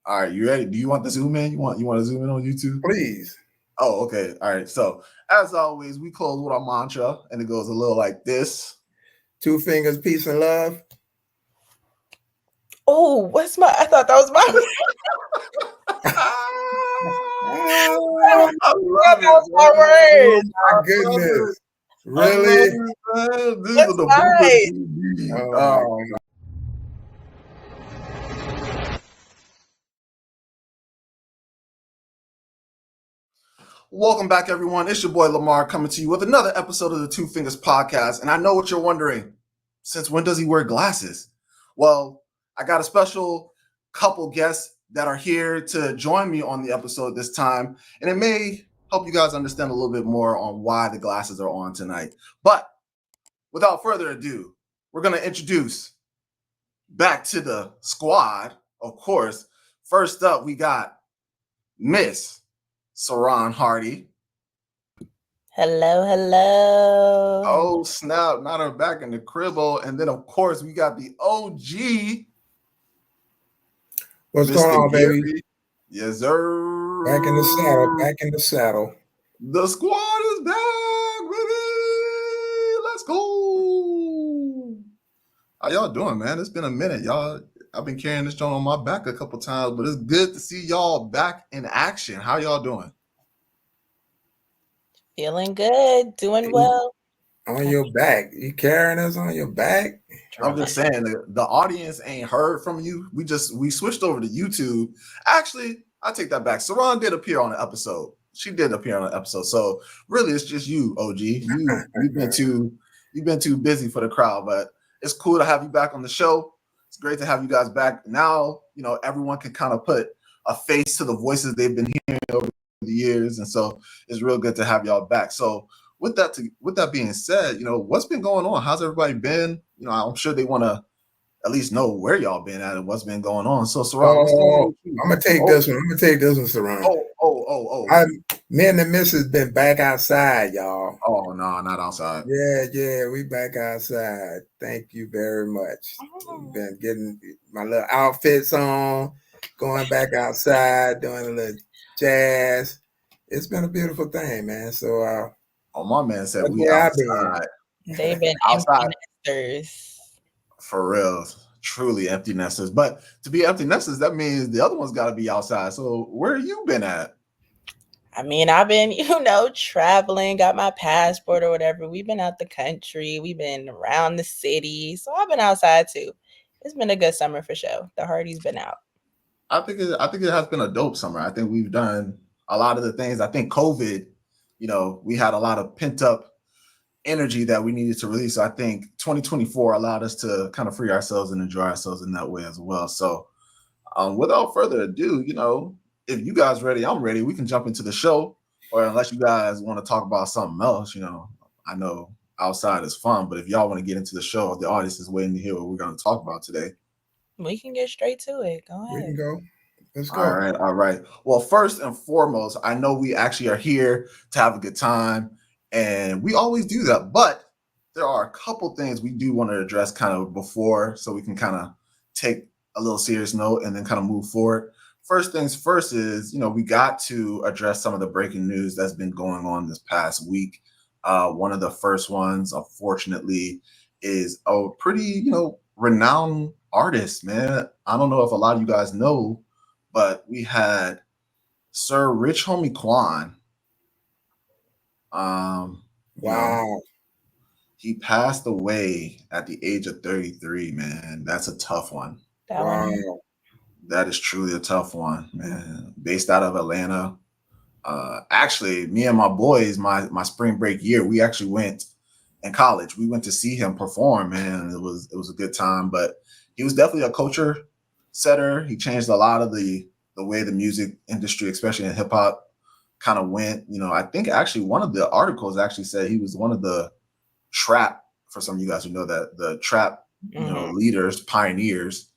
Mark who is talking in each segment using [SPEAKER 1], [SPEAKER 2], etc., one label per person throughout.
[SPEAKER 1] All right, you ready? Do you want the zoom in? You want to zoom in on YouTube?
[SPEAKER 2] Please.
[SPEAKER 1] Oh, okay. All right. So as always, we close with our mantra, and it goes a little like this.
[SPEAKER 2] 2 fingers, peace and love.
[SPEAKER 3] Oh, what's my? I thought that was my.
[SPEAKER 1] I love
[SPEAKER 3] That was my
[SPEAKER 2] Oh
[SPEAKER 3] word.
[SPEAKER 2] my goodness. Really?
[SPEAKER 1] These are the
[SPEAKER 3] That's
[SPEAKER 1] boomers.
[SPEAKER 2] Oh my God.
[SPEAKER 1] Welcome back, everyone. It's your boy Lamar coming to you with another episode of the Two Fingers Podcast. And I know what you're wondering. Since when does he wear glasses? Well, I got a special couple guests that are here to join me on the episode this time. And it may help you guys understand a little bit more on why the glasses are on tonight. But without further ado, we're going to introduce back to the squad, of course. First up, we got Miss Saran Hardy.
[SPEAKER 3] Hello, hello.
[SPEAKER 1] Oh, snap. Not her back in the cribble. And then, of course, we got the OG.
[SPEAKER 2] What's
[SPEAKER 1] Mr.
[SPEAKER 2] going on,
[SPEAKER 1] Gary.
[SPEAKER 2] baby?
[SPEAKER 1] Yes, sir.
[SPEAKER 2] Back in the saddle. Back in the saddle.
[SPEAKER 1] The squad is back, baby. Let's go. How y'all doing, man? It's been a minute, y'all. I've been carrying this joint on my back a couple times, but it's good to see y'all back in action. How y'all doing?
[SPEAKER 3] Feeling good, doing well.
[SPEAKER 2] On your back. You carrying us on your back?
[SPEAKER 1] I'm just saying the audience ain't heard from you. We switched over to YouTube. Actually, I take that back. Saran did appear on an episode. She did appear on an episode. So really, it's just you, OG. You've been too busy for the crowd, but it's cool to have you back on the show. It's great to have you guys back. Now, everyone can kind of put a face to the voices they've been hearing over the years, and so it's real good to have y'all back. So with that being said, what's been going on? How's everybody been? I'm sure they want to at least know where y'all been at and what's been going on. So, Saran, what's going on with you?
[SPEAKER 2] I'm gonna take this one. Saran.
[SPEAKER 1] Oh.
[SPEAKER 2] Me and the missus been back outside, y'all.
[SPEAKER 1] Oh no, not outside.
[SPEAKER 2] Yeah, we back outside. Thank you very much. We've been getting my little outfits on, going back outside, doing a little jazz. It's been a beautiful thing, man. So
[SPEAKER 1] my man said
[SPEAKER 2] that's
[SPEAKER 1] we
[SPEAKER 2] where I've
[SPEAKER 1] outside.
[SPEAKER 3] They've been
[SPEAKER 1] outside
[SPEAKER 3] empty nesters.
[SPEAKER 1] For real, truly empty nesters. But to be empty nesters, that means the other one's got to be outside. So where you been at?
[SPEAKER 3] I mean, I've been, traveling, got my passport or whatever. We've been out the country. We've been around the city. So I've been outside too. It's been a good summer for sure. The Hardy's been out.
[SPEAKER 1] I think it has been a dope summer. I think we've done a lot of the things. I think COVID, we had a lot of pent up energy that we needed to release. So I think 2024 allowed us to kind of free ourselves and enjoy ourselves in that way as well. So without further ado, if you guys ready, I'm ready. We can jump into the show, or unless you guys want to talk about something else, I know outside is fun, but if y'all want to get into the show, the audience is waiting to hear what we're going to talk about today.
[SPEAKER 3] We can get straight to it. Go ahead.
[SPEAKER 2] we can go. Let's go.
[SPEAKER 1] All right. Well, first and foremost, I know we actually are here to have a good time, and we always do that, but there are a couple things we do want to address kind of before, so we can kind of take a little serious note and then kind of move forward. First things first is, we got to address some of the breaking news that's been going on this past week. One of the first ones, unfortunately, is a pretty, renowned artist, man. I don't know if a lot of you guys know, but we had Sir Rich Homie Quan.
[SPEAKER 2] Wow.
[SPEAKER 1] He passed away at the age of 33, man. That's a tough one.
[SPEAKER 2] Wow.
[SPEAKER 1] That is truly a tough one, man. Based out of Atlanta. Actually, me and my boys, my spring break year, we actually went in college. We went to see him perform, man. It was a good time, but he was definitely a culture setter. He changed a lot of the way the music industry, especially in hip hop, kind of went. I think actually one of the articles actually said he was one of the trap, for some of you guys who know that, the trap, leaders, pioneers,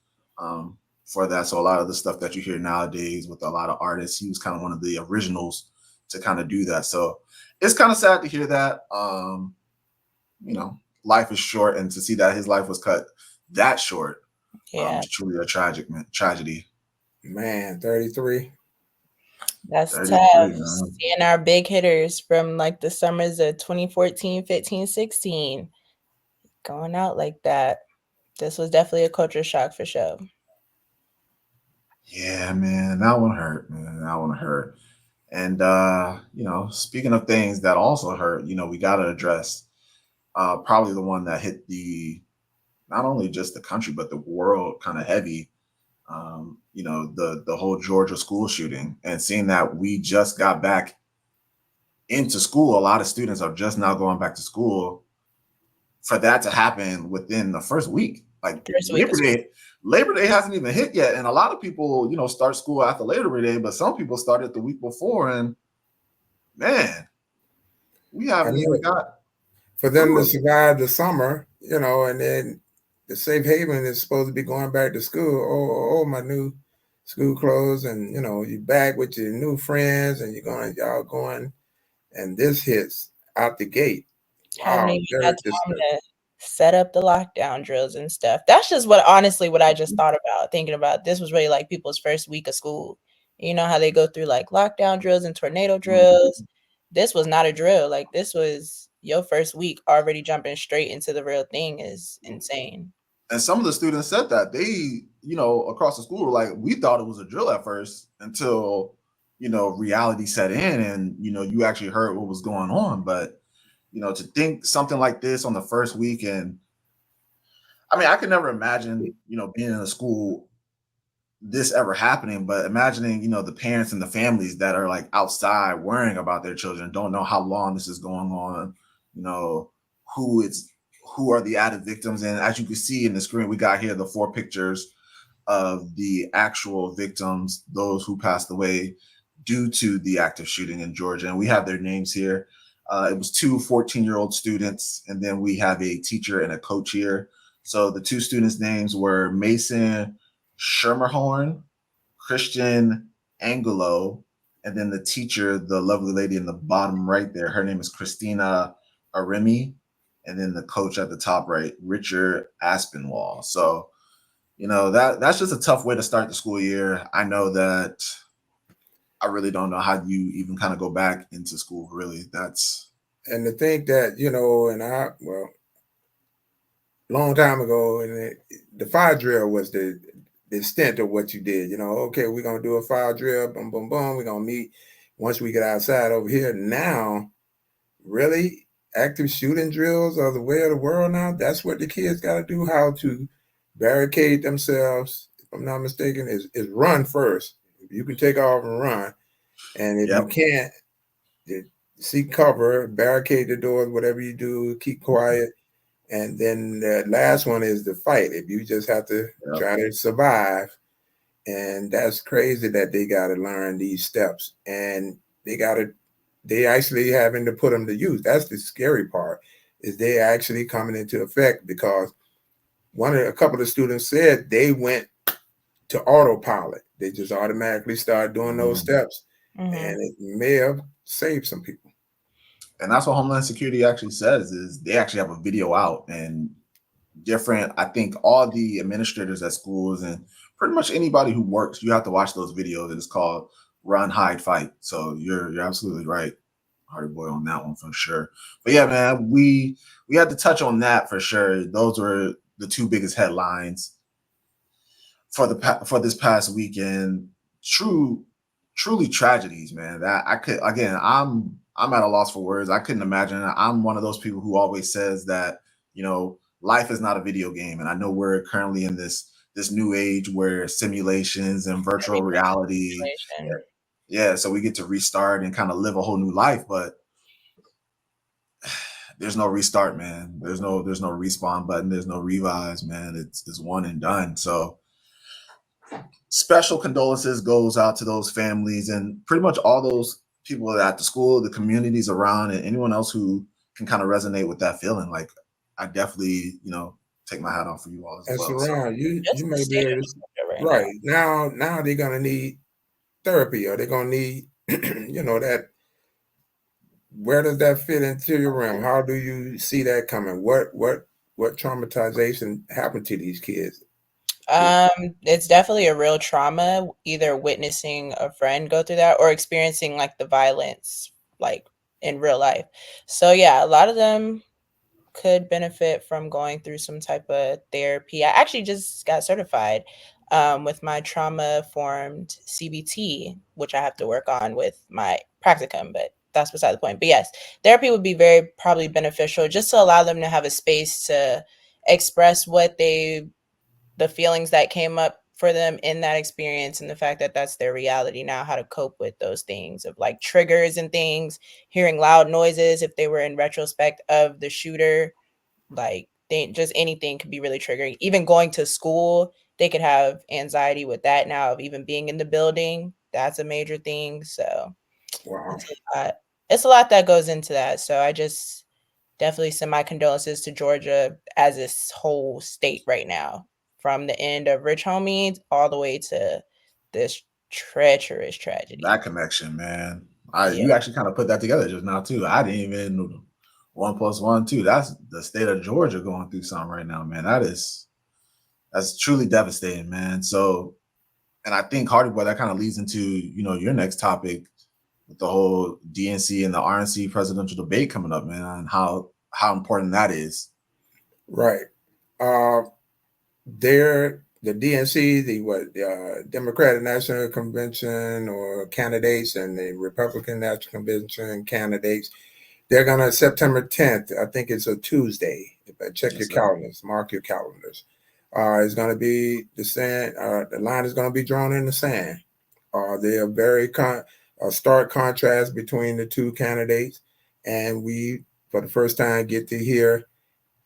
[SPEAKER 1] for that. So a lot of the stuff that you hear nowadays with a lot of artists, he was kind of one of the originals to kind of do that. So it's kind of sad to hear that. Life is short, and to see that his life was cut that short,
[SPEAKER 3] Yeah.
[SPEAKER 1] Truly a tragedy.
[SPEAKER 2] Man, 33.
[SPEAKER 3] That's
[SPEAKER 1] 33,
[SPEAKER 3] tough.
[SPEAKER 1] man.
[SPEAKER 3] Seeing our big hitters from like the summers of 2014, 15, 16 going out like that. This was definitely a culture shock for sure.
[SPEAKER 1] Yeah, man, that one hurt, man. That one hurt. And speaking of things that also hurt, we gotta address probably the one that hit the not only just the country but the world kind of heavy. The whole Georgia school shooting, and seeing that we just got back into school. A lot of students are just now going back to school. For that to happen within the first week, like
[SPEAKER 3] First week of school.
[SPEAKER 1] Labor Day hasn't even hit yet, and a lot of people, start school after Labor Day, but some people started the week before, and man, we
[SPEAKER 2] I
[SPEAKER 1] haven't even
[SPEAKER 2] know
[SPEAKER 1] got
[SPEAKER 2] for them
[SPEAKER 1] through
[SPEAKER 2] to
[SPEAKER 1] it.
[SPEAKER 2] survive the summer, and then the safe haven is supposed to be going back to school. Oh, my new school clothes, and you back with your new friends, and y'all going, and this hits out the gate.
[SPEAKER 3] Haven't
[SPEAKER 2] Wow,
[SPEAKER 3] even had
[SPEAKER 2] very
[SPEAKER 3] time
[SPEAKER 2] disturbing.
[SPEAKER 3] to set up the lockdown drills and stuff. That's just what I just thought about thinking about. This was really like people's first week of school. You know how they go through like lockdown drills and tornado drills. This was not a drill. Like this was your first week already jumping straight into the real thing is insane.
[SPEAKER 1] And some of the students said that they, across the school, were like, we thought it was a drill at first until, reality set in, and you actually heard what was going on. But to think something like this on the first week, and I mean, I could never imagine, being in a school this ever happening, but imagining, the parents and the families that are like outside worrying about their children, don't know how long this is going on, you know, who it's who are the added victims. And as you can see in the screen, we got here the 4 pictures of the actual victims, those who passed away due to the active shooting in Georgia. And we have their names here. It was two 14-year-old students, and then we have a teacher and a coach here. So the two students' names were Mason Schermerhorn, Christian Angulo, and then the teacher, the lovely lady in the bottom right there, her name is Christina Arimi, and then the coach at the top right, Richard Aspinwall. So, that's just a tough way to start the school year. I know that I really don't know how you even kind of go back into school. Really, that's
[SPEAKER 2] And to think that, long time ago, and the fire drill was the extent of what you did. Okay, we're gonna do a fire drill, boom, boom, boom. We're gonna meet once we get outside over here. Now, really, active shooting drills are the way of the world now. That's what the kids got to do. How to barricade themselves, if I'm not mistaken, is run first. If you can take off and run, and if you
[SPEAKER 1] yep.
[SPEAKER 2] can't, seek cover, barricade the doors, whatever you do, keep quiet. And then the last one is the fight. If you just have to
[SPEAKER 1] Yep.
[SPEAKER 2] try to survive, and that's crazy that they got to learn these steps, and they actually having to put them to use. That's the scary part, is they actually coming into effect, because a couple of students said they went to autopilot. They just automatically started doing those steps,
[SPEAKER 3] Mm-hmm.
[SPEAKER 2] and it may have saved some people.
[SPEAKER 1] And that's what Homeland Security actually says, is they actually have a video out, and different, I think all the administrators at schools and pretty much anybody who works, you have to watch those videos. And it's called Run, Hide, Fight. So you're absolutely right, Hardy Boy, on that one for sure. But yeah, man, we had to touch on that for sure. Those were the two biggest headlines for this past weekend. Truly tragedies, man. That I could, again, I'm at a loss for words. I couldn't imagine. I'm one of those people who always says that, life is not a video game. And I know we're currently in this new age where simulations and virtual reality, yeah, so we get to restart and kind of live a whole new life, but there's no restart, man. There's no respawn button, there's no revise, man. It's one and done. So special condolences goes out to those families and pretty much all those people at the school, the communities around, and anyone else who can kind of resonate with that feeling. Like, I definitely, take my hat off for you all as
[SPEAKER 2] And
[SPEAKER 1] well. So
[SPEAKER 2] surround you,
[SPEAKER 3] Just
[SPEAKER 2] you
[SPEAKER 3] the
[SPEAKER 2] may be
[SPEAKER 3] state
[SPEAKER 2] able
[SPEAKER 3] of
[SPEAKER 2] to,
[SPEAKER 3] Georgia right now.
[SPEAKER 2] right now they're gonna need therapy, or they're gonna need, that. Where does that fit into your realm? How do you see that coming? What traumatization happened to these kids?
[SPEAKER 3] It's definitely a real trauma, either witnessing a friend go through that or experiencing like the violence like in real life. So yeah, a lot of them could benefit from going through some type of therapy. I actually just got certified with my trauma formed CBT, which I have to work on with my practicum, but that's beside the point. But yes, therapy would be very probably beneficial just to allow them to have a space to express the feelings that came up for them in that experience, and the fact that that's their reality now, how to cope with those things of like triggers and things, hearing loud noises if they were in retrospect of the shooter, like just anything could be really triggering. Even going to school, they could have anxiety with that now of even being in the building. That's a major thing. So
[SPEAKER 2] Wow.
[SPEAKER 3] it's a lot that goes into that. So I just definitely send my condolences to Georgia as this whole state right now, from the end of Rich Homie all the way to this treacherous tragedy.
[SPEAKER 1] That connection, man.
[SPEAKER 3] Yeah.
[SPEAKER 1] You actually kind of put that together just now too. I didn't even know 1+1 2. That's the state of Georgia going through something right now, man. That's truly devastating, man. So, and I think Hardy Boy, that kind of leads into your next topic with the whole DNC and the RNC presidential debate coming up, man, and how important that is.
[SPEAKER 2] Right. The DNC, the Democratic National Convention or candidates, and the Republican National Convention candidates, they're gonna September 10th. I think it's a Tuesday. Check your calendars, mark your calendars. It's gonna be the sand. The line is gonna be drawn in the sand. They are very stark contrast between the two candidates, and we, for the first time, get to hear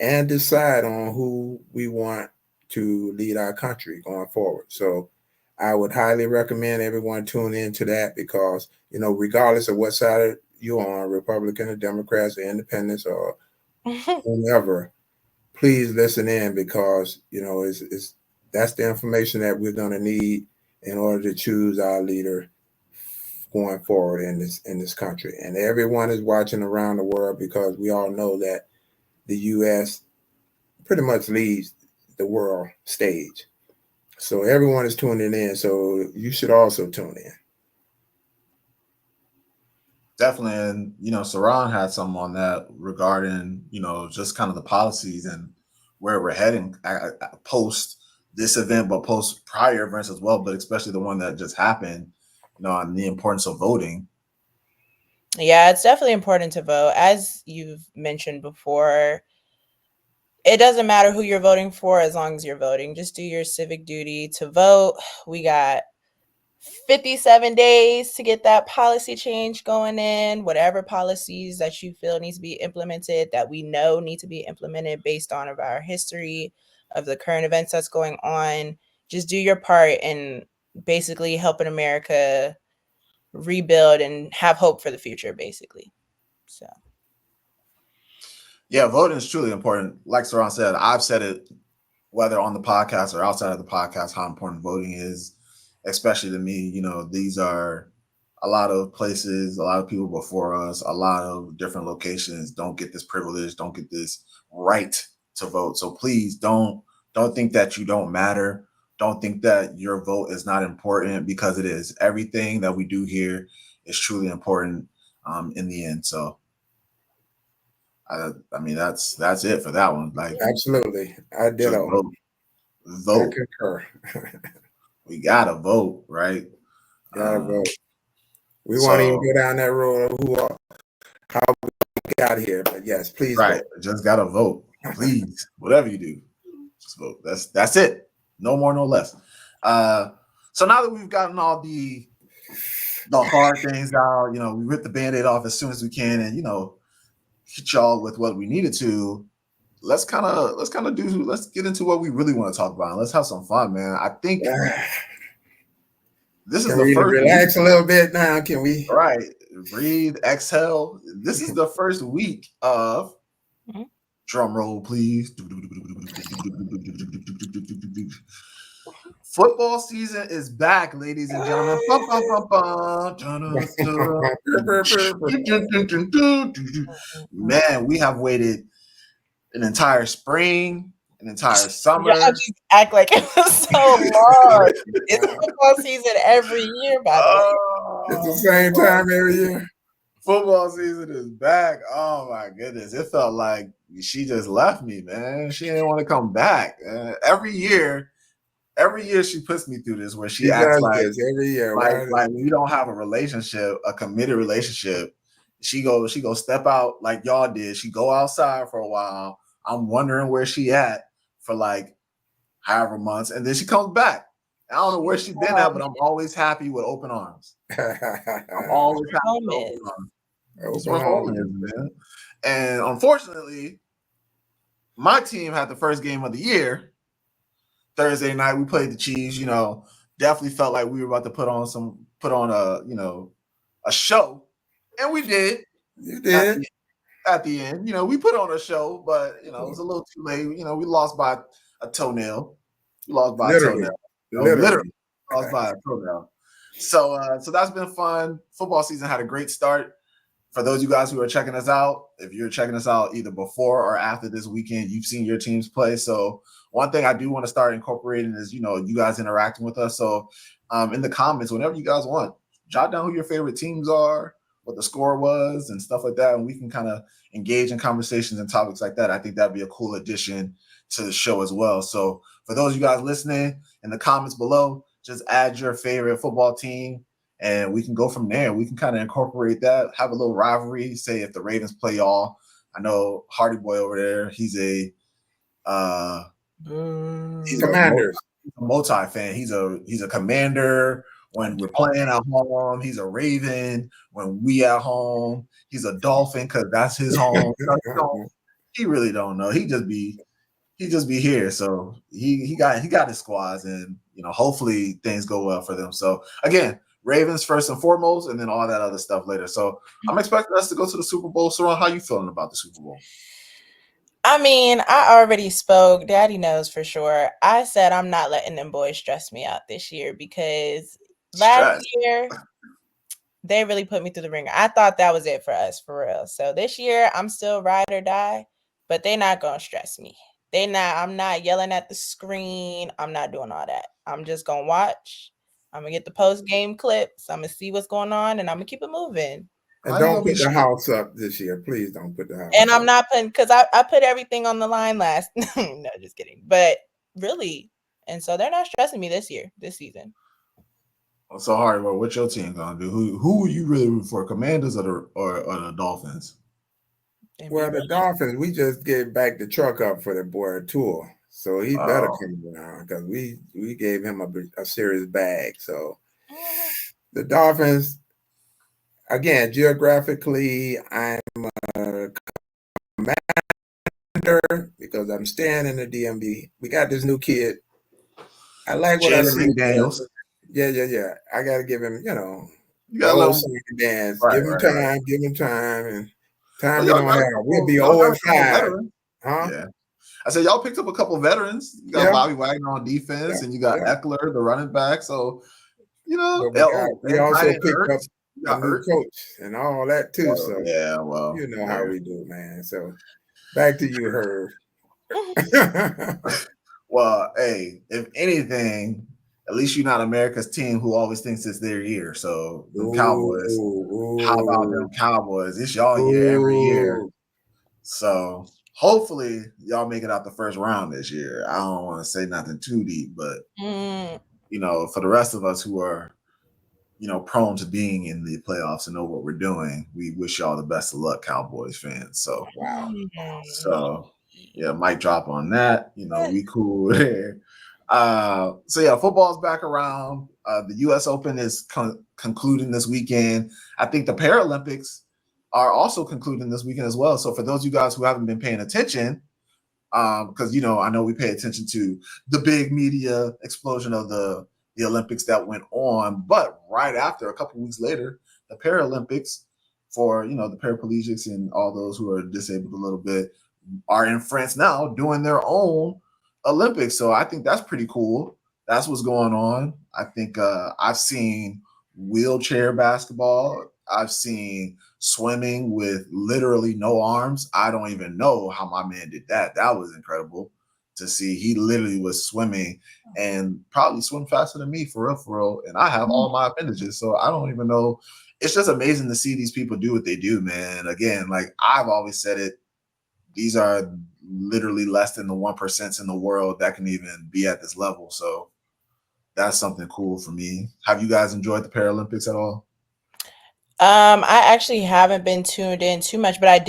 [SPEAKER 2] and decide on who we want to lead our country going forward. So I would highly recommend everyone tune into that, because, regardless of what side you're on, Republican or Democrats or Independents or whomever, please listen in, because, that's the information that we're going to need in order to choose our leader going forward in this country. And everyone is watching around the world, because we all know that the U.S. pretty much leads the world stage. So everyone is tuning in. So you should also tune in.
[SPEAKER 1] Definitely. And, Saran had some on that regarding, just kind of the policies and where we're heading post this event, but post prior events as well, but especially the one that just happened, on the importance of voting.
[SPEAKER 3] Yeah, it's definitely important to vote. As you've mentioned before, it doesn't matter who you're voting for as long as you're voting. Just do your civic duty to vote. We got 57 days to get that policy change going in, whatever policies that you feel needs to be implemented, that we know need to be implemented based on of our history of the current events that's going on. Just do your part in basically helping America rebuild and have hope for the future, basically. So
[SPEAKER 1] yeah, voting is truly important. Like Saran said, I've said it, whether on the podcast or outside of the podcast, how important voting is, especially to me. These are a lot of places, a lot of people before us, a lot of different locations don't get this privilege, don't get this right to vote. So please don't think that you don't matter. Don't think that your vote is not important, because it is. Everything that we do here is truly important in the end. So I mean, that's it for that one. Like,
[SPEAKER 2] absolutely, I ditto.
[SPEAKER 1] Vote.
[SPEAKER 2] I concur.
[SPEAKER 1] We gotta vote, right?
[SPEAKER 2] Gotta vote. We won't even go down that road of how we got here, but yes, please
[SPEAKER 1] vote. Just gotta vote, please. Whatever you do, just vote. That's it. No more, no less. So now that we've gotten all the hard things out, we ripped the Band-Aid off as soon as we can, and hit y'all with what we needed to. Let's get into what we really want to talk about. Let's have some fun, man. I think this is the first.
[SPEAKER 2] Relax a little bit now. Can we?
[SPEAKER 1] Right. Breathe, exhale. This is the first week of drum roll, please. Football season is back, ladies and gentlemen. Man, we have waited an entire spring, an entire
[SPEAKER 3] Y'all
[SPEAKER 1] summer.
[SPEAKER 3] just act like it was so long. It's football season every year, by the way.
[SPEAKER 2] It's the same time every year.
[SPEAKER 1] Football season is back. Oh my goodness. It felt like she just left me, man. She didn't want to come back. Every year she puts me through this where she acts
[SPEAKER 2] does
[SPEAKER 1] like
[SPEAKER 2] this every year.
[SPEAKER 1] like we don't have a relationship, a committed relationship. She go step out like y'all did. She go outside for a while. I'm wondering where she at for like however months, and then she comes back. I don't know where she's been at, but I'm always happy with open arms. I'm always happy with open arms. That's where home is, man. And unfortunately, my team had the first game of the year. Thursday night, we played the Chiefs. You know, definitely felt like we were about to put on a show, and we did.
[SPEAKER 2] You did.
[SPEAKER 1] At the end, you know, we put on a show, but you know, it was a little too late. You know, we lost by a toenail. We lost by a toenail. Literally lost by a toenail. So that's been fun. Football season had a great start. For those of you guys who are checking us out, if you're checking us out either before or after this weekend, you've seen your teams play. So one thing I do want to start incorporating is, you know, you guys interacting with us. So in the comments, whenever you guys want, jot down who your favorite teams are, what the score was, and stuff like that. And we can kind of engage in conversations and topics like that. I think that'd be a cool addition to the show as well. So for those of you guys listening, in the comments below, just add your favorite football team. And we can go from there. We can kind of incorporate that, have a little rivalry. Say if the Ravens play y'all, I know Hardy Boy over there. He's a
[SPEAKER 2] Commanders.
[SPEAKER 1] A multi fan. He's a Commander. When we're playing at home, he's a Raven. When we at home, he's a Dolphin because that's his home. He really don't know. He just be here. So he got his squads, and you know, hopefully things go well for them. So again, Ravens first and foremost, and then all that other stuff later. So I'm expecting us to go to the Super Bowl. Saran, how you feeling about the Super Bowl?
[SPEAKER 3] I mean, I already spoke. Daddy knows for sure. I said I'm not letting them boys stress me out this year because last year they really put me through the ringer. I thought that was it for us, for real. So this year I'm still ride or die, but they're not gonna stress me. I'm not yelling at the screen. I'm not doing all that. I'm just gonna watch. I'm gonna get the post-game clips. I'm gonna see what's going on, and I'm gonna keep it moving.
[SPEAKER 2] And don't put the house up this year. Please don't put the house
[SPEAKER 3] and
[SPEAKER 2] up.
[SPEAKER 3] I'm not putting, because I put everything on the line last. No, just kidding. But really, and so they're not stressing me this season.
[SPEAKER 1] So Hardy, well, what's your team gonna do? Who are you really rooting for? Commanders or the Dolphins?
[SPEAKER 2] Well, the Dolphins, we just gave back the truck up for the boy tour. So he better come around because we gave him a serious bag. So the Dolphins, again, geographically, I'm a Commander because I'm staying in the DMV. We got this new kid. I like what I see.
[SPEAKER 1] Daniels.
[SPEAKER 2] Yeah. I got to give him, you know,
[SPEAKER 1] you got
[SPEAKER 2] the old dance.
[SPEAKER 1] Right,
[SPEAKER 2] give him time, give him time, and time we don't have. We'll be 0-5. Huh?
[SPEAKER 1] Yeah. I said y'all picked up a couple veterans. You got Bobby Wagner on defense, and you got Eckler, the running back. So, you know,
[SPEAKER 2] we also picked up a new coach and all that too. So you know how we do, man. So back to you, Herb.
[SPEAKER 1] Well, hey, if anything, at least you're not America's team who always thinks it's their year. So the Cowboys, how about them Cowboys? It's y'all year every year. So hopefully y'all make it out the first round this year. I don't want to say nothing too deep, but you know, for the rest of us who are, you know, prone to being in the playoffs and know what we're doing, we wish y'all the best of luck, Cowboys fans. So so yeah, mic drop on that. You know, we cool there. So yeah, football's back around. The U.S. Open is concluding this weekend. I think the Paralympics are also concluding this weekend as well. So for those of you guys who haven't been paying attention, because, you know, I know we pay attention to the big media explosion of the Olympics that went on, but right after, a couple weeks later, the Paralympics for, you know, the paraplegics and all those who are disabled a little bit are in France now doing their own Olympics. So I think that's pretty cool. That's what's going on. I think I've seen wheelchair basketball. I've seen swimming with literally no arms. I don't even know how my man did that. That was incredible. to see. He literally was swimming and probably swim faster than me for real. And I have all my appendages, so I don't even know. It's just amazing to see these people do what they do, man. Again, like I've always said it, these are literally less than the 1% in the world that can even be at this level. So that's something cool for me. Have you guys enjoyed the Paralympics at all?
[SPEAKER 3] I actually haven't been tuned in too much, but I've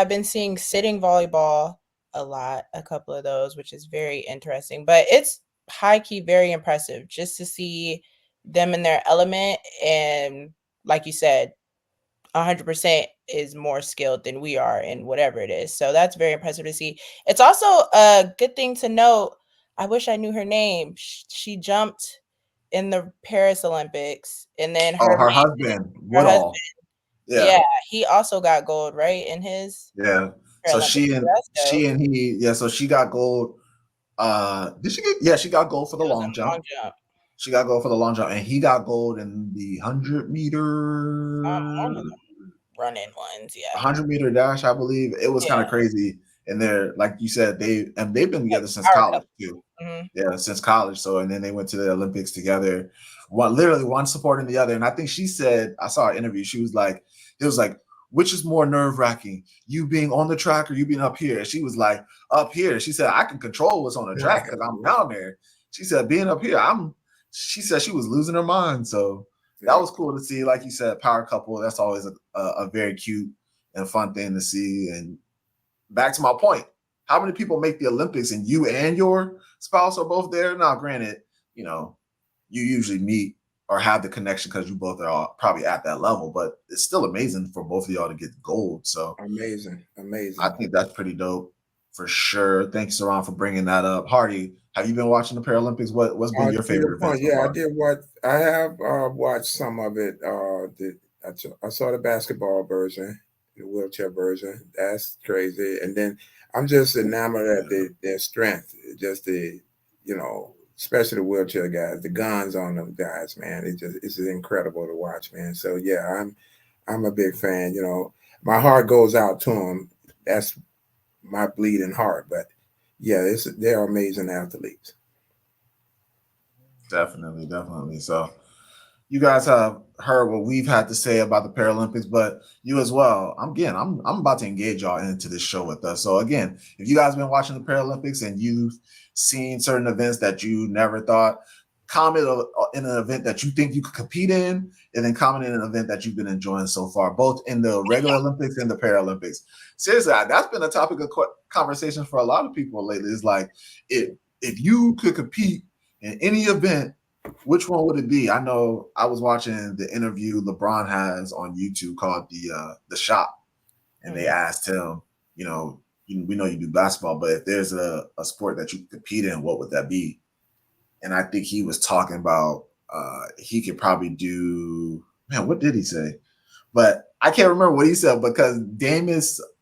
[SPEAKER 3] been seeing sitting volleyball a lot, a couple of those, which is very interesting. But it's high key very impressive just to see them in their element. And like you said, 100% is more skilled than we are in whatever it is. So that's very impressive to see. It's also a good thing to note. I wish I knew her name. She jumped in the Paris Olympics, and then
[SPEAKER 1] Oh,
[SPEAKER 3] her
[SPEAKER 1] her
[SPEAKER 3] man,
[SPEAKER 1] husband,
[SPEAKER 3] her husband,
[SPEAKER 1] Woodall. Yeah.
[SPEAKER 3] yeah, he also got gold, right, in his
[SPEAKER 1] Yeah. So
[SPEAKER 3] Paralympics. So that's dope.
[SPEAKER 1] so she got gold. Did she get? Yeah, she got gold for the
[SPEAKER 3] It was
[SPEAKER 1] long
[SPEAKER 3] a long
[SPEAKER 1] jump.
[SPEAKER 3] jump.
[SPEAKER 1] She got gold for the long jump, and he got gold in the 100 meter
[SPEAKER 3] One of them running ones, yeah.
[SPEAKER 1] 100 meter dash, I believe. It was kind
[SPEAKER 3] Yeah,
[SPEAKER 1] of crazy. And they're like you said, they've been
[SPEAKER 3] like
[SPEAKER 1] together since
[SPEAKER 3] power
[SPEAKER 1] college
[SPEAKER 3] couple.
[SPEAKER 1] too.
[SPEAKER 3] Mhm.
[SPEAKER 1] Yeah, since college. So and then they went to the Olympics together. One supporting the other. And I think she said, I saw an interview. She was like, it was like, which is more nerve-wracking, you being on the track or you being up here? She was like, up here. She said, I can control what's on the track because I'm down there. She said, being up here, she said she was losing her mind. So that was cool to see. Like you said, power couple. That's always a very cute and fun thing to see. And back to my point, how many people make the Olympics and you and your spouse are both there? Now, granted, you know, you usually meet or have the connection because you both are probably at that level, but it's still amazing for both of y'all to get gold. So
[SPEAKER 2] Amazing.
[SPEAKER 1] I think that's pretty dope for sure. Thanks, Saran, for bringing that up. Hardy, have you been watching the Paralympics? What's been your
[SPEAKER 2] To your
[SPEAKER 1] favorite event
[SPEAKER 2] point,
[SPEAKER 1] so
[SPEAKER 2] yeah, I
[SPEAKER 1] far?
[SPEAKER 2] did watch. I have watched some of it. I saw the basketball version, the wheelchair version. That's crazy. And then I'm just enamored at their strength. Just especially the wheelchair guys, the guns on them guys, man. It's just incredible to watch, man. So yeah, I'm a big fan. My heart goes out to them. That's my bleeding heart. But yeah, they're amazing athletes.
[SPEAKER 1] Definitely. So you guys have heard what we've had to say about the Paralympics, but you as well. I'm about to engage y'all into this show with us. So again, if you guys been watching the Paralympics and you've seen certain events that you never thought, comment in an event that you think you could compete in, and then comment in an event that you've been enjoying so far, both in the regular Olympics and the Paralympics. Seriously, that's been a topic of conversation for a lot of people lately. It's like if you could compete in any event, which one would it be? I know I was watching the interview LeBron has on YouTube called the Shop, and they asked him, we know you do basketball, but if there's a sport that you compete in, what would that be? And I think he was talking about he could probably do, man, what did he say? But I can't remember what he said because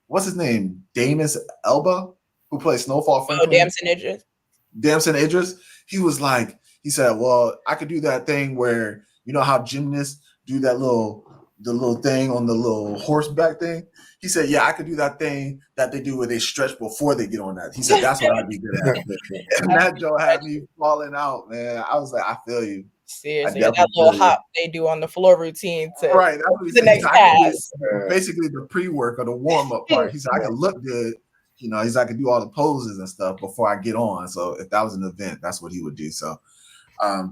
[SPEAKER 1] what's his name? Damus Elba, who plays Snowfall
[SPEAKER 3] Oh,
[SPEAKER 1] Franklin.
[SPEAKER 3] Damson Idris.
[SPEAKER 1] Damson Idris, he said, well, I could do that thing where, you know how gymnasts do that the little thing on the little horseback thing. He said, yeah, I could do that thing that they do where they stretch before they get on that. He said, that's what I'd be good at. And that Joe had me falling out, man. I was like, I feel you.
[SPEAKER 3] Seriously, that little hop they do on the floor routine to
[SPEAKER 1] right. That's what he
[SPEAKER 3] the
[SPEAKER 1] said.
[SPEAKER 3] next pass.
[SPEAKER 1] Basically the pre-work or the warm-up part. He said, I can look good. He's I can do all the poses and stuff before I get on. So if that was an event, that's what he would do. So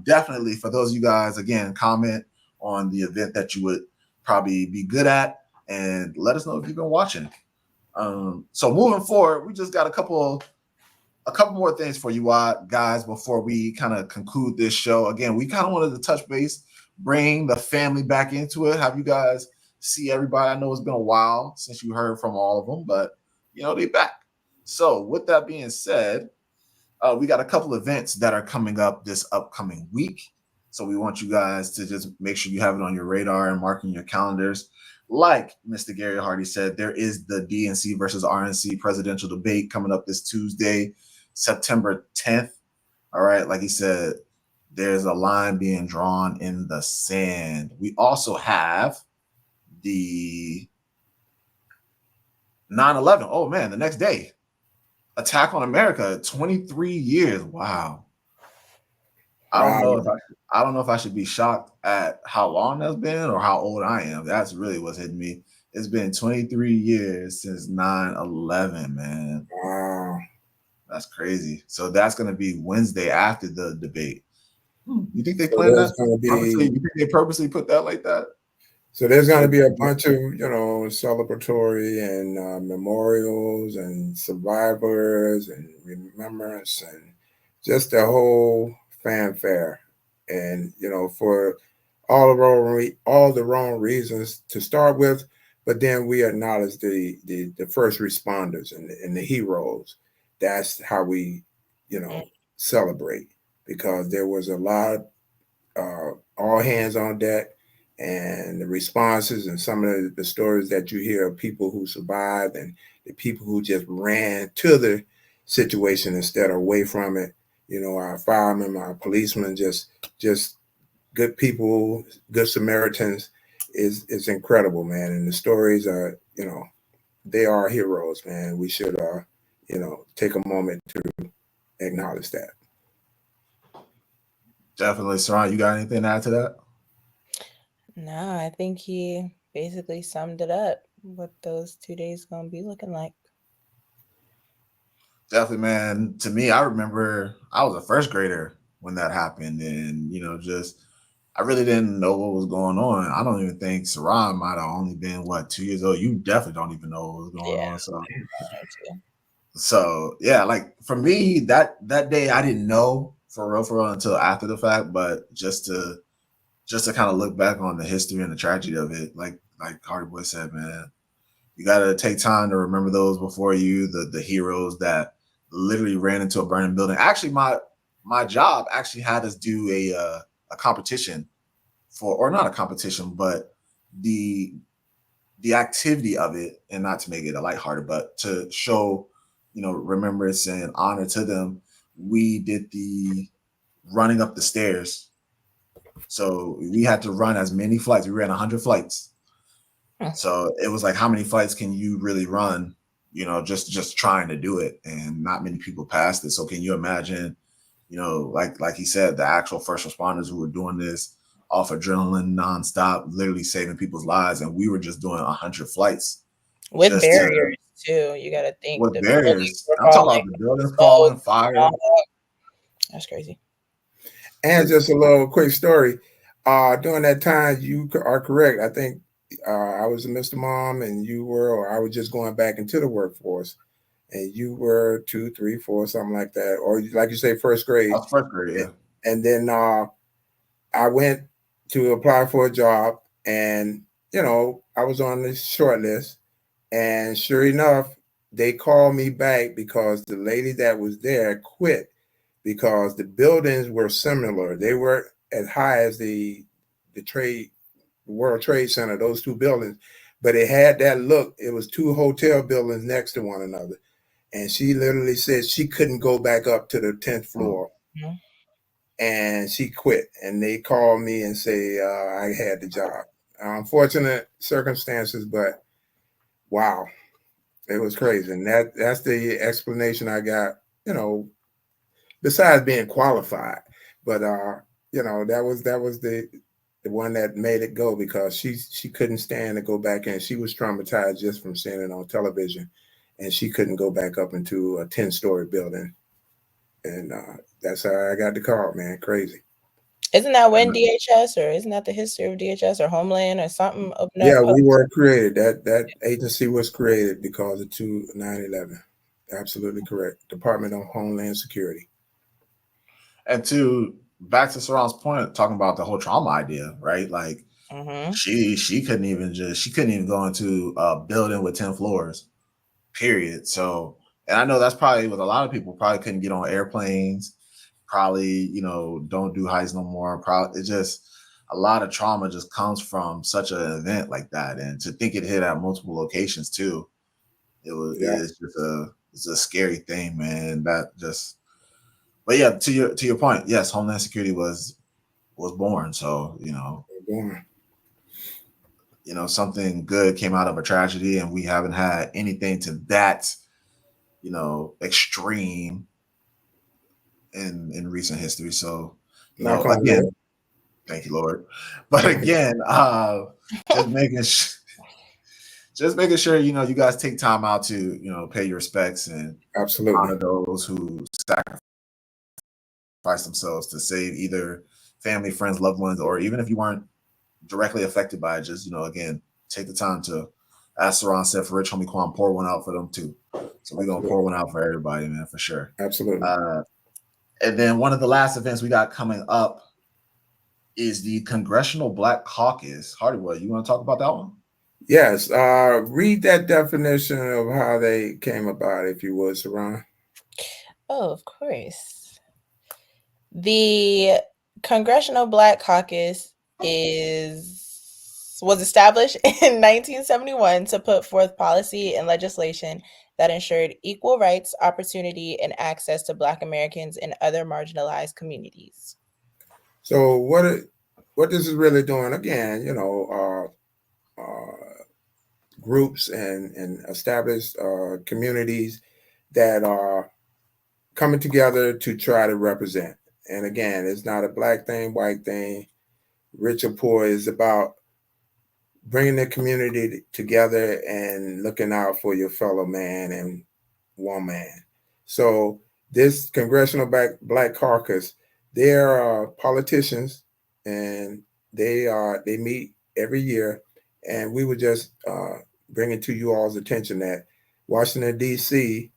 [SPEAKER 1] definitely for those of you guys, again, comment on the event that you would probably be good at and let us know if you've been watching. So moving forward, we just got a couple more things for you guys before we kind of conclude this show. Again, we kind of wanted to touch base, bring the family back into it, have you guys see everybody. I know it's been a while since you heard from all of them, but they back. So with that being said, we got a couple events that are coming up this upcoming week. So we want you guys to just make sure you have it on your radar and mark in your calendars. Like Mr. Gary Hardy said, there is the DNC versus RNC presidential debate coming up this Tuesday, September 10th. All right. Like he said, there's a line being drawn in the sand. We also have the 9/11. Oh, man, the next day. Attack on America, 23 years. Wow. I don't
[SPEAKER 2] Wow.
[SPEAKER 1] know if I don't know if I should be shocked at how long that's been or how old I am. That's really what's hitting me. It's been 23 years since 9/11, man.
[SPEAKER 2] Wow.
[SPEAKER 1] That's crazy. So that's gonna be Wednesday after the debate. You think they
[SPEAKER 2] So
[SPEAKER 1] planned
[SPEAKER 2] there's
[SPEAKER 1] that
[SPEAKER 2] going to
[SPEAKER 1] purposely?
[SPEAKER 2] be
[SPEAKER 1] You think they purposely put that like that?
[SPEAKER 2] So there's going
[SPEAKER 1] So
[SPEAKER 2] to be a bunch of, celebratory and memorials and survivors and remembrance and just the whole fanfare. And, for all the wrong reasons to start with, but then we acknowledge the first responders and the heroes. That's how we, celebrate, because there was a lot, all hands on deck, and the responses and some of the stories that you hear of people who survived and the people who just ran to the situation instead of away from it. Our firemen, our policemen, just good people, good Samaritans, is incredible, man. And the stories are, they are heroes, man. We should, take a moment to acknowledge that.
[SPEAKER 1] definitely, Saran, you got anything to add to that?
[SPEAKER 3] No, I think he basically summed it up. What those 2 days gonna be looking like.
[SPEAKER 1] Definitely, man. To me, I remember I was a first grader when that happened, and just I really didn't know what was going on. I don't even think Saran might have only been 2 years old. You definitely don't even know what was going
[SPEAKER 3] Yeah,
[SPEAKER 1] on. So,
[SPEAKER 3] me too.
[SPEAKER 1] yeah, like for me, that day I didn't know for real until after the fact. But just to kind of look back on the history and the tragedy of it, like Hardy Boy said, man, you got to take time to remember those before you, the heroes that literally ran into a burning building. Actually, my job actually had us do a competition for, or not a competition, but the the activity of it, and not to make it a lighthearted, but to show remembrance and honor to them. We did the running up the stairs. So we had to run as many flights. We ran 100 flights. So it was like, how many flights can you really run? Just trying to do it, and not many people passed it. So can you imagine? Like he said, the actual first responders who were doing this off adrenaline nonstop, literally saving people's lives, and we were just doing 100 flights
[SPEAKER 3] With
[SPEAKER 1] just to
[SPEAKER 3] barriers too. You gotta think
[SPEAKER 1] with
[SPEAKER 3] the buildings
[SPEAKER 1] barriers.
[SPEAKER 3] were
[SPEAKER 1] I'm talking
[SPEAKER 3] falling,
[SPEAKER 1] about the buildings falling,
[SPEAKER 3] boats and
[SPEAKER 1] fire.
[SPEAKER 3] all that. That's crazy.
[SPEAKER 2] And just a little quick story. During that time, you are correct. I think I was a Mr. Mom, and you were, or I was just going back into the workforce, and you were two, three, four, something like that, or like you say, first
[SPEAKER 1] I
[SPEAKER 2] grade.
[SPEAKER 1] was first grade, yeah.
[SPEAKER 2] And then I went to apply for a job, and I was on the short list, and sure enough, they called me back because the lady that was there quit, because the buildings were similar. They were as high as the trade World Trade Center, those two buildings, but it had that look. It was two hotel buildings next to one another. And she literally said she couldn't go back up to the 10th floor,
[SPEAKER 3] Mhm.
[SPEAKER 2] and she quit. And they called me and say I had the job. Unfortunate circumstances, but wow, it was crazy. And that's the explanation I got, besides being qualified. But that was the one that made it go, because she couldn't stand to go back in. She was traumatized just from seeing it on television, and she couldn't go back up into a 10-story building. And that's how I got the call, man. Crazy.
[SPEAKER 3] Isn't that when DHS, or isn't that the history of DHS or Homeland or something opened up?
[SPEAKER 2] Yeah, we were created. That agency was created because of 9/11. Absolutely correct. Department of Homeland Security.
[SPEAKER 1] And to back to Saran's point, talking about the whole trauma idea, right? Like
[SPEAKER 3] Mm-hmm.
[SPEAKER 1] she couldn't even go into a building with 10 floors, period. So, and I know that's probably with a lot of people, probably couldn't get on airplanes, probably, don't do heights no more. Probably it's just a lot of trauma just comes from such an event like that. And to think it hit at multiple locations too,
[SPEAKER 2] Yeah,
[SPEAKER 1] it's a scary thing, man. But yeah, to your point, yes, Homeland Security was born. So,
[SPEAKER 2] we're going.
[SPEAKER 1] something good came out of a tragedy, and we haven't had anything to that extreme in recent history. So,
[SPEAKER 2] Knock on
[SPEAKER 1] again,
[SPEAKER 2] wood.
[SPEAKER 1] thank you, Lord. But again, just making just making sure you guys take time out to pay your respects and
[SPEAKER 2] Absolutely.
[SPEAKER 1] honor those who sacrifice themselves to save either family, friends, loved ones, or even if you weren't directly affected by it, just again, take the time to, as Saran said, for Rich Homie Quan, pour one out for them too. So we're gonna pour one out for everybody, man, for sure.
[SPEAKER 2] Absolutely.
[SPEAKER 1] And then one of the last events we got coming up is the Congressional Black Caucus. Hardywood, you want to talk about that one?
[SPEAKER 2] Yes. Read that definition of how they came about, if you would, Saran.
[SPEAKER 3] Oh, of course. The Congressional Black Caucus was established in 1971 to put forth policy and legislation that ensured equal rights, opportunity, and access to Black Americans and other marginalized communities.
[SPEAKER 2] So what this is really doing, again, groups and established communities that are coming together to try to represent. And again, it's not a black thing, white thing, rich or poor. It's about bringing the community together and looking out for your fellow man and woman. So this Congressional Black Caucus, they are politicians, and they meet every year, and we were just bringing to you all's attention that Washington D.C.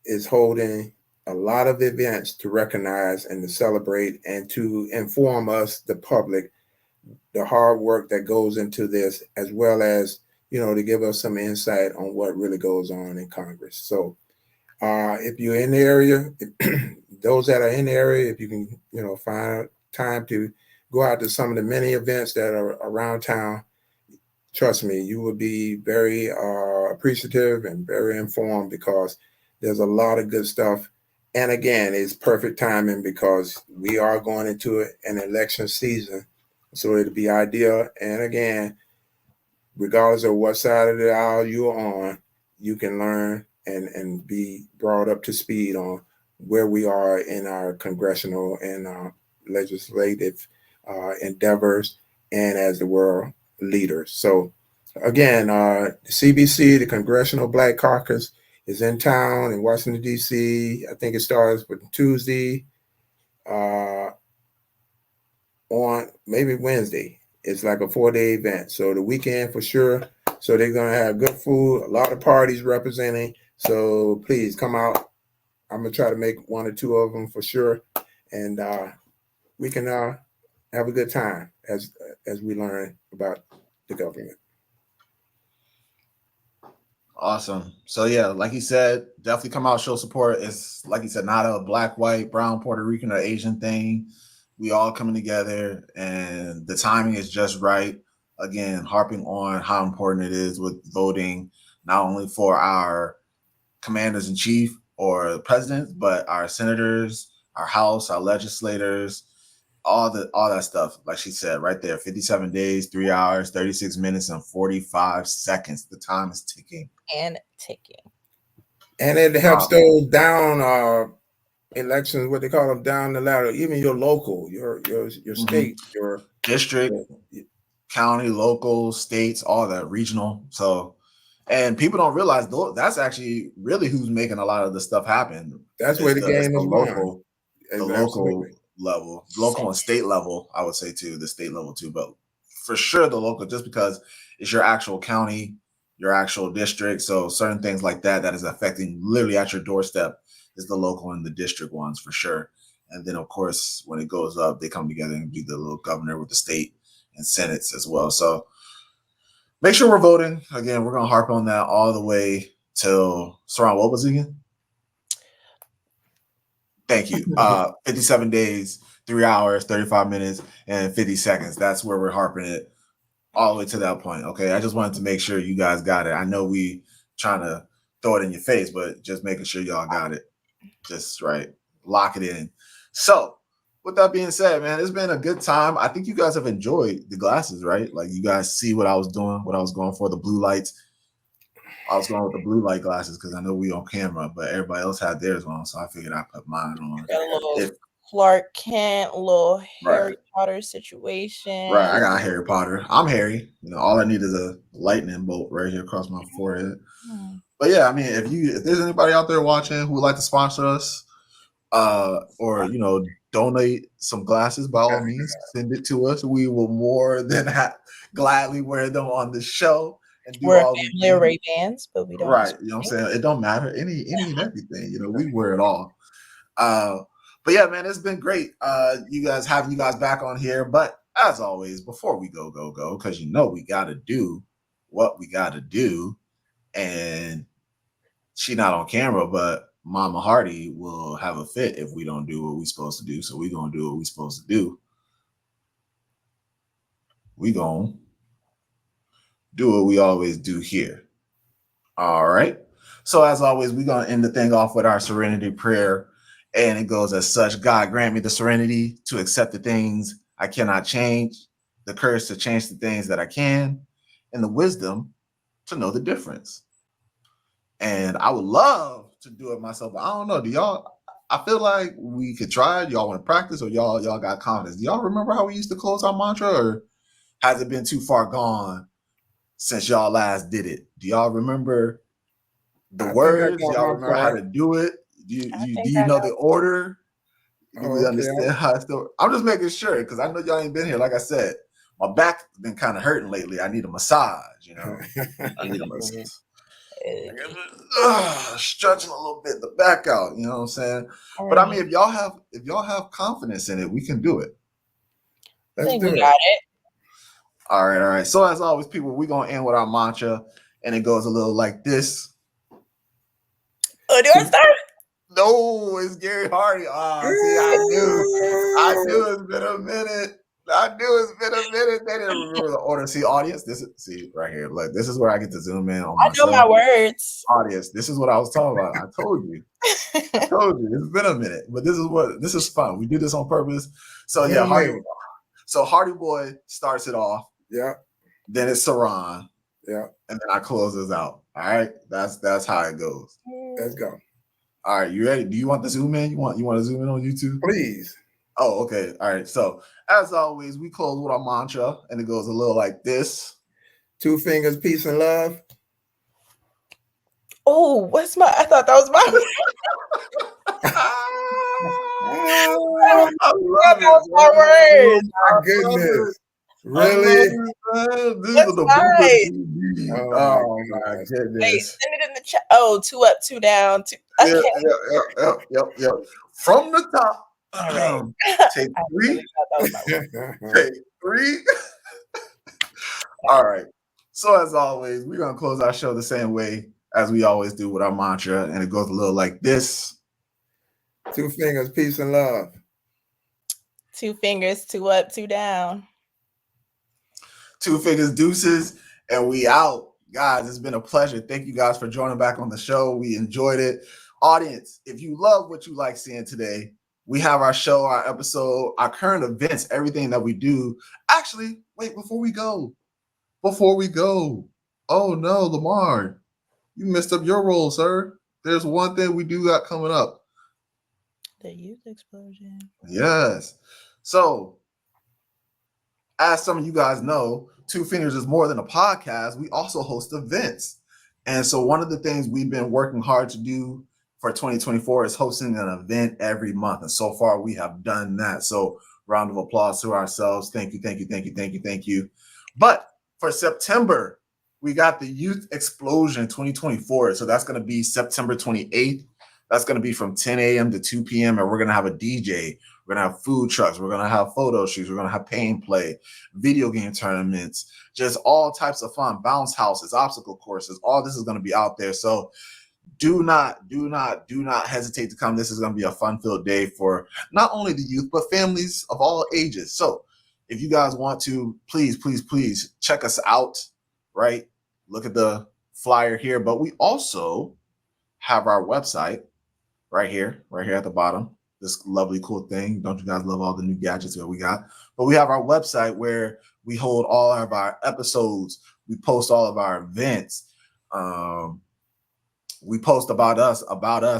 [SPEAKER 2] is holding a lot of events to recognize and to celebrate and to inform us, the public, the hard work that goes into this, as well as to give us some insight on what really goes on in Congress. So if you're in the area, those that are in the area, if you can find time to go out to some of the many events that are around town, trust me, you will be very appreciative and very informed, because there's a lot of good stuff. And again, it's perfect timing because we are going into an election season. So it'll be ideal. And again, regardless of what side of the aisle you're on, you can learn and be brought up to speed on where we are in our congressional and legislative endeavors and as the world leaders. So again, the CBC, the Congressional Black Caucus, is in town in Washington, D.C. I think it starts with Tuesday on maybe Wednesday. It's like a 4-day event. So the weekend for sure. So they're going to have good food, a lot of parties representing. So please come out. I'm going to try to make 1 or 2 of them for sure. And we can have a good time as we learn about the government.
[SPEAKER 1] Awesome. So yeah, like you said, definitely come out, show support. It's like you said, not a black, white, brown, Puerto Rican, or Asian thing. We all coming together, and the timing is just right. Again, harping on how important it is with voting, not only for our commanders in chief or presidents, but our senators, our House, our legislators, all that stuff. Like she said, right there, 57 days, 3 hours, 36 minutes, and 45 seconds. The time is ticking.
[SPEAKER 3] And ticking.
[SPEAKER 2] And it helps those down elections, what they call them, down the ladder, even your local, your state, your
[SPEAKER 1] district, county, local, states, all that, regional. So, and people don't realize that's actually really who's making a lot of the stuff happen.
[SPEAKER 2] That's where the game is
[SPEAKER 1] local,
[SPEAKER 2] won.
[SPEAKER 1] The local level, local and state level, I would say too, the state level too, but for sure the local, just because it's your actual county, your actual district. So certain things like that is affecting literally at your doorstep is the local and the district ones for sure. And then of course, when it goes up, they come together and be the little governor with the state and senates as well. So make sure we're voting. Again, we're going to harp on that all the way till, Saran, what was it again? Thank you. 57 days, 3 hours, 35 minutes, and 50 seconds. That's where we're harping it all the way to that point. Okay. I just wanted to make sure you guys got it. I know we trying to throw it in your face, but just making sure y'all got it. Just right. Lock it in. So with that being said, man, it's been a good time. I think you guys have enjoyed the glasses, right? Like you guys see what I was doing, what I was going for, the blue lights. I was going with the blue light glasses because I know we on camera, but everybody else had theirs on, so I figured I'd put mine on.
[SPEAKER 3] Got a little
[SPEAKER 1] If
[SPEAKER 3] Clark Kent, little
[SPEAKER 1] Right.
[SPEAKER 3] Harry Potter situation.
[SPEAKER 1] Right, I got Harry Potter. I'm Harry. You know, all I need is a lightning bolt right here across my forehead. But yeah, I mean, if there's anybody out there watching who would like to sponsor us, or you know, donate some glasses, by all means, send it to us. We will more than gladly wear them on the show and do
[SPEAKER 3] We're
[SPEAKER 1] all
[SPEAKER 3] a
[SPEAKER 1] these
[SPEAKER 3] family of
[SPEAKER 1] things.
[SPEAKER 3] Ray-Bans, but we don't.
[SPEAKER 1] Right, you know what I'm saying? It don't matter. Any and everything. You know, we wear it all. But yeah, man, it's been great. Having you guys back on here. But as always, before we go, because you know we gotta do what we gotta do. And she not on camera, but Mama Hardy will have a fit if we don't do what we supposed to do. So we gonna do what we supposed to do. We gonna do what we always do here. All right. So as always, we're gonna end the thing off with our Serenity Prayer. And it goes as such: God grant me the serenity to accept the things I cannot change, the courage to change the things that I can, and the wisdom to know the difference. And I would love to do it myself, but I don't know. Do y'all? I feel like we could try it. Y'all want to practice, or y'all got confidence? Do y'all remember how we used to close our mantra, or has it been too far gone since y'all last did it? Do y'all remember the words? Y'all remember how to do it? Do you know the order? Do we understand how it's still? I'm just making sure because I know y'all ain't been here. Like I said, my back's been kind of hurting lately. I need a massage. You know, I need a massage. Stretching a little bit the back out. You know what I'm saying? But I mean, if y'all have confidence in it, we can do it.
[SPEAKER 3] Let's do it. Got it.
[SPEAKER 1] All right. So as always, people, we're gonna end with our mantra, and it goes a little like this.
[SPEAKER 3] Oh, do I start?
[SPEAKER 1] No, it's Gary Hardy. See, I knew it's been a minute. They didn't remember the order. See, audience, see right here. Look, this is where I get to zoom in on myself.
[SPEAKER 3] I know my words.
[SPEAKER 1] Audience, this is what I was talking about. I told you. It's been a minute, but this is fun. We do this on purpose. So yeah, Hardy. So Hardy Boy starts it off.
[SPEAKER 2] Yeah.
[SPEAKER 1] Then it's Saran.
[SPEAKER 2] Yeah. And
[SPEAKER 1] then I close this out. All right. That's how it goes.
[SPEAKER 2] Let's go.
[SPEAKER 1] All right, you ready? Do you want to zoom in? You want to zoom in on YouTube?
[SPEAKER 2] Please.
[SPEAKER 1] Oh, okay. All right. So as always, we close with our mantra, and it goes a little like this:
[SPEAKER 2] 2 fingers, peace and love.
[SPEAKER 3] Oh, what's my? I thought that was my.
[SPEAKER 1] I love
[SPEAKER 3] that was my word.
[SPEAKER 2] My goodness. Really?
[SPEAKER 1] This is the blooper. Oh my goodness.
[SPEAKER 3] Hey, send it in the chat. Oh, 2 up, 2 down.
[SPEAKER 1] Okay. Yep. From the top.
[SPEAKER 3] All right.
[SPEAKER 1] Take 3. Take 3. All right. So as always, we're gonna close our show the same way as we always do with our mantra, and it goes a little like this:
[SPEAKER 2] 2 fingers, peace and love.
[SPEAKER 3] 2 fingers, 2 up, 2 down.
[SPEAKER 1] 2 fingers, deuces, and we out. Guys, it's been a pleasure. Thank you guys for joining back on the show. We enjoyed it. Audience, if you love what you like seeing today, we have our show, our episode, our current events, everything that we do. Actually, wait, before we go. Oh no, Lamar, you messed up your role, sir. There's one thing we do got coming up.
[SPEAKER 3] The youth explosion.
[SPEAKER 1] Yes. So, as some of you guys know, 2 Fingers is more than a podcast. We also host events. And so one of the things we've been working hard to do for 2024 is hosting an event every month. And so far we have done that. So round of applause to ourselves. Thank you. But for September, we got the Youth Explosion 2024. So that's going to be September 28th. That's going to be from 10 a.m. to 2 p.m. And we're going to have a DJ. We're going to have food trucks. We're going to have photo shoots. We're going to have paint play, video game tournaments, just all types of fun, bounce houses, obstacle courses. All this is going to be out there. So do not hesitate to come. This is going to be a fun-filled day for not only the youth, but families of all ages. So if you guys want to, please check us out, right? Look at the flyer here. But we also have our website right here at the bottom. This lovely, cool thing. Don't you guys love all the new gadgets that we got? But we have our website where we hold all of our episodes. We post all of our events. We post about us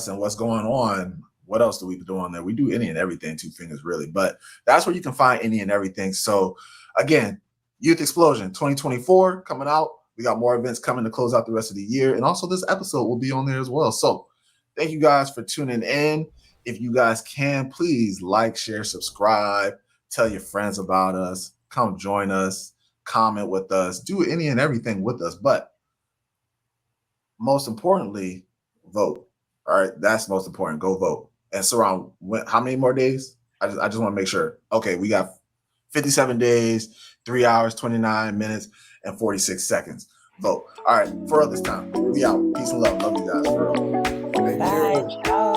[SPEAKER 1] and what's going on. What else do we do on there? We do any and everything, two fingers really, but that's where you can find any and everything. So again, Youth Explosion 2024 coming out. We got more events coming to close out the rest of the year. And also this episode will be on there as well. So thank you guys for tuning in. If you guys can, please like, share, subscribe, tell your friends about us, come join us, comment with us, do any and everything with us. But most importantly, vote. All right, that's most important. Go vote. And Saran, how many more days? I just want to make sure. Okay, we got 57 days, 3 hours, 29 minutes, and 46 seconds. Vote. All right, for all this time, we out. Peace and love. Love you guys. For real.
[SPEAKER 2] Thank you.
[SPEAKER 3] Bye. Ciao.